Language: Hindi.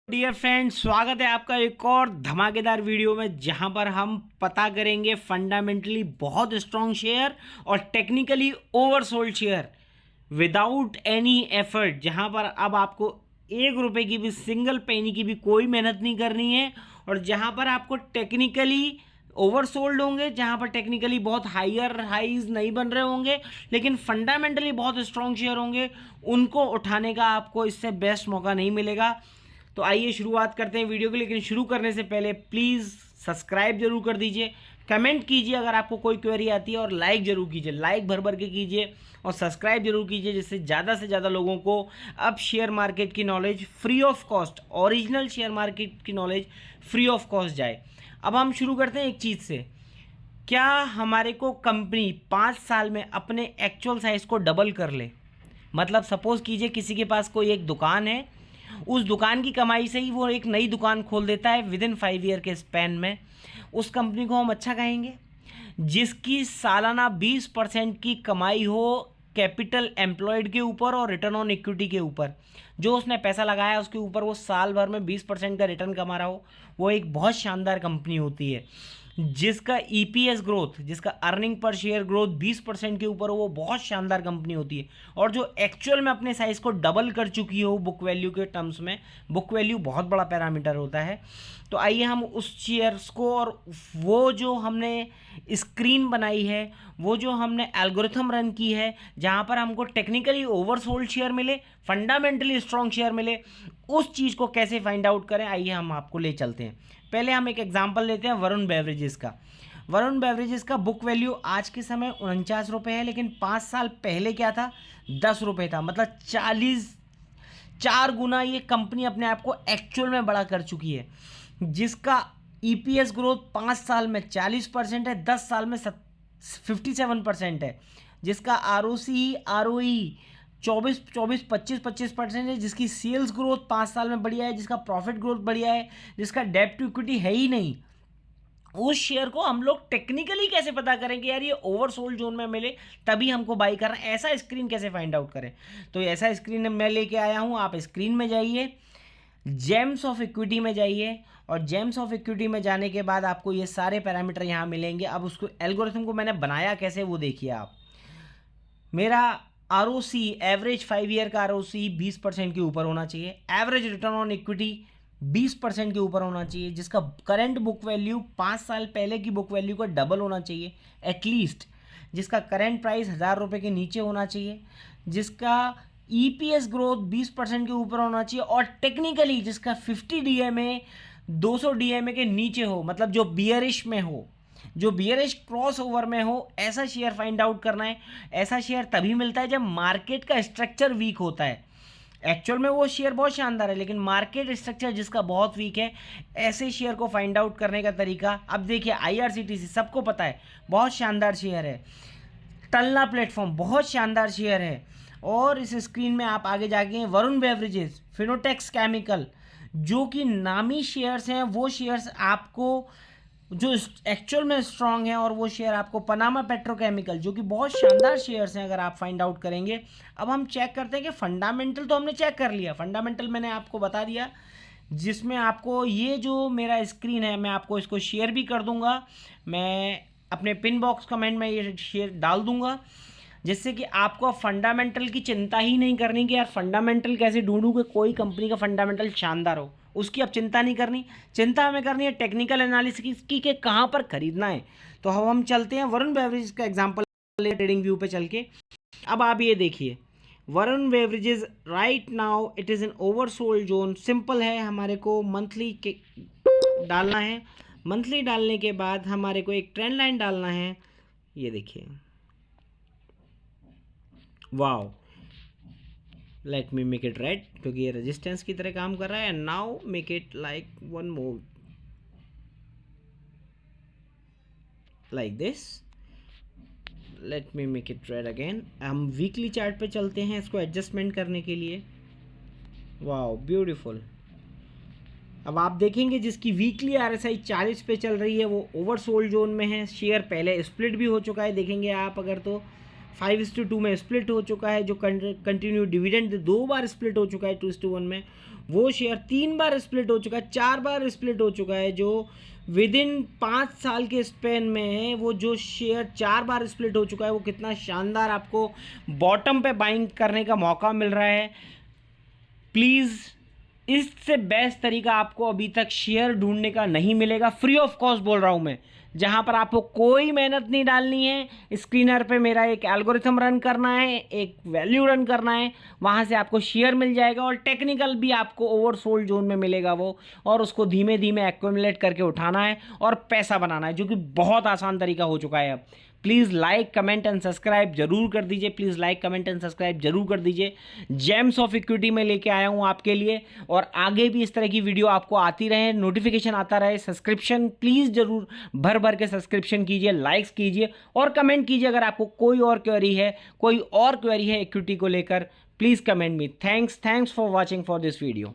डियर फ्रेंड्स, स्वागत है आपका एक और धमाकेदार वीडियो में जहां पर हम पता करेंगे फंडामेंटली बहुत स्ट्रॉन्ग शेयर और technically oversold share without any effort, जहां पर अब आपको 1 रुपए की भी, सिंगल पेनी की भी कोई मेहनत नहीं करनी है और जहां पर आपको टेक्निकली ओवरसोल्ड होंगे, जहां पर टेक्निकली बहुत हायर हाइज नहीं बन रहे होंगे लेकिन फंडामेंटली बहुत स्ट्रॉन्ग शेयर होंगे, उनको उठाने का आपको इससे बेस्ट मौका नहीं मिलेगा। तो आइए शुरुआत करते हैं वीडियो की, लेकिन शुरू करने से पहले प्लीज़ सब्सक्राइब जरूर कर दीजिए, कमेंट कीजिए अगर आपको कोई क्वेरी आती है और लाइक जरूर कीजिए, लाइक भर भर के कीजिए और सब्सक्राइब जरूर कीजिए, जिससे ज़्यादा से ज़्यादा लोगों को अब शेयर मार्केट की knowledge free of cost, original share market की नॉलेज फ्री ऑफ कॉस्ट जाए। अब हम शुरू करते हैं एक चीज़ से। क्या हमारे को कंपनी 5 साल में अपने एक्चुअल साइज को डबल कर ले? मतलब सपोज़ कीजिए किसी के पास कोई एक दुकान है, उस दुकान की कमाई से ही वो एक नई दुकान खोल देता है विद इन 5 ईयर के स्पैन में, उस कंपनी को हम अच्छा कहेंगे? जिसकी सालाना 20% की कमाई हो कैपिटल एम्प्लॉयड के ऊपर और रिटर्न ऑन इक्विटी के ऊपर, जो उसने पैसा लगाया उसके ऊपर वो साल भर में 20% का रिटर्न कमा रहा हो, वो एक बहुत शानदार कंपनी होती है। जिसका ईपीएस ग्रोथ, जिसका अर्निंग पर शेयर ग्रोथ 20% के ऊपर हो, वो बहुत शानदार कंपनी होती है। और जो एक्चुअल में अपने साइज़ को डबल कर चुकी हो बुक वैल्यू के टर्म्स में, बुक वैल्यू बहुत बड़ा पैरामीटर होता है। तो आइए हम उस शेयर्स को और वो जो हमने स्क्रीन बनाई है, वो जो हमने एल्गोरिथम रन की है, जहाँ पर हमको टेक्निकली ओवरसोल्ड शेयर मिले, फंडामेंटली स्ट्रॉन्ग शेयर मिले, उस चीज़ को कैसे फाइंड आउट करें, आइए हम आपको ले चलते हैं। पहले हम एक एग्जांपल लेते हैं वरुण बेवरेजेस का। वरुण बेवरेजेस का बुक वैल्यू आज के समय 49 रुपये है, लेकिन 5 साल पहले क्या था? 10 रुपये था। मतलब 4 गुना ये कंपनी अपने आप को एक्चुअल में बड़ा कर चुकी है। जिसका ईपीएस ग्रोथ 5 साल में 40% है, 10 साल में 57% है। जिसका आरओसी आरओई 25% है। जिसकी सेल्स ग्रोथ 5 साल में बढ़िया है, जिसका प्रॉफिट ग्रोथ बढ़िया है, जिसका डेब्ट टू इक्विटी है ही नहीं, उस शेयर को हम लोग टेक्निकली कैसे पता करें कि यार ये ओवरसोल्ड जोन में मिले तभी हमको बाई करना, ऐसा स्क्रीन कैसे फाइंड आउट करें? तो ऐसा स्क्रीन मैं लेके आया हूं। आप स्क्रीन में जाइए, जेम्स ऑफ इक्विटी में जाइए और जेम्स ऑफ इक्विटी में जाने के बाद आपको ये सारे पैरामीटर यहाँ मिलेंगे। अब उसको एल्गोरिथम को मैंने बनाया कैसे वो देखिए आप। मेरा आरओसी, एवरेज 5 ईयर का आरओसी 20% के ऊपर होना चाहिए। एवरेज रिटर्न ऑन इक्विटी 20% के ऊपर होना चाहिए। जिसका करंट बुक वैल्यू 5 साल पहले की बुक वैल्यू का डबल होना चाहिए एटलीस्ट। जिसका करंट प्राइस 1000 रुपये के नीचे होना चाहिए। जिसका ईपीएस ग्रोथ 20% के ऊपर होना चाहिए और टेक्निकली जिसका 50 डीएमए 200 डीएमए के नीचे हो, मतलब जो बियरिश में हो, जो बियरिश क्रॉस ओवर में हो, ऐसा शेयर फाइंड आउट करना है। ऐसा शेयर तभी मिलता है जब मार्केट का स्ट्रक्चर वीक होता है। एक्चुअल में वो शेयर बहुत शानदार है लेकिन मार्केट स्ट्रक्चर जिसका बहुत वीक है, ऐसे शेयर को फाइंड आउट करने का तरीका अब देखिए। आईआरसीटीसी सबको पता है, बहुत शानदार शेयर है। टलना प्लेटफॉर्म बहुत शानदार शेयर है। और इस स्क्रीन में आप आगे जाके वरुण बेवरेजेस, फिनोटेक्स केमिकल, जो कि नामी शेयर्स हैं, वो शेयर्स आपको जो एक्चुअल में स्ट्रांग है, और वो शेयर आपको पनामा पेट्रोकेमिकल, जो कि बहुत शानदार शेयर्स हैं, अगर आप फाइंड आउट करेंगे। अब हम चेक करते हैं कि फंडामेंटल तो हमने चेक कर लिया, फंडामेंटल मैंने आपको बता दिया, जिसमें आपको ये जो मेरा स्क्रीन है मैं आपको इसको शेयर भी कर दूंगा। मैं अपने पिन बॉक्स कमेंट में ये शेयर डाल दूंगा, जिससे कि आपको फंडामेंटल की चिंता ही नहीं करनी कि यार फंडामेंटल कैसे ढूंढूं कि कोई कंपनी का फंडामेंटल शानदार हो, उसकी अब चिंता नहीं करनी। चिंता हमें करनी है टेक्निकल एनालिसिस की कि कहाँ पर खरीदना है। तो हम चलते हैं वरुण बेवरेज का एग्जांपल ट्रेडिंग व्यू पे चल के। अब आप ये देखिए, Varun beverages right now it is an oversold zone. Simple है, हमारे को मंथली के डालना है। मंथली डालने के बाद हमारे को एक ट्रेंड लाइन डालना है। ये देखिए, wow, let me make it red क्योंकि ये रेजिस्टेंस की तरह काम कर रहा है। And now make it like one more like this. Let me make it red again. हम वीकली चार्ट पे चलते हैं इसको एडजस्टमेंट करने के लिए। Wow, beautiful. अब आप देखेंगे जिसकी वीकली आरएसआई 40 पे चल रही है वो ओवरसोल्ड जोन में है। शेयर पहले स्प्लिट भी हो चुका है, देखेंगे आप अगर तो 5:2 में स्प्लिट हो चुका है। जो कंटिन्यू डिविडेंड 2 बार स्प्लिट हो चुका है 2:1 में, वो शेयर 3 बार स्प्लिट हो चुका है, 4 बार स्प्लिट हो चुका है, जो विद इन 5 साल के स्पेन में है, वो जो शेयर 4 बार स्प्लिट हो चुका है, वो कितना शानदार आपको बॉटम पे बाइंग करने का मौका मिल रहा है। प्लीज़ इससे बेस्ट तरीका आपको अभी तक शेयर ढूंढने का नहीं मिलेगा, फ्री ऑफ कॉस्ट बोल रहा हूँ मैं, जहाँ पर आपको कोई मेहनत नहीं डालनी है। स्क्रीनर पे मेरा एक एल्गोरिथम रन करना है, एक वैल्यू रन करना है, वहाँ से आपको शेयर मिल जाएगा और टेक्निकल भी आपको ओवरसोल्ड जोन में मिलेगा वो, और उसको धीमे धीमे एक्यूमुलेट करके उठाना है और पैसा बनाना है, जो कि बहुत आसान तरीका हो चुका है अब। Please like comment and subscribe जरूर कर दीजिए, please like comment and subscribe जरूर कर दीजिए। जेम्स ऑफ इक्विटी में लेके आया हूँ आपके लिए, और आगे भी इस तरह की वीडियो आपको आती रहे, नोटिफिकेशन आता रहे। सब्सक्रिप्शन प्लीज़ जरूर भर भर के सब्सक्रिप्शन कीजिए, लाइक्स कीजिए और कमेंट कीजिए। अगर आपको कोई और क्वेरी है इक्विटी को लेकर, please comment me. Thanks for watching for this video.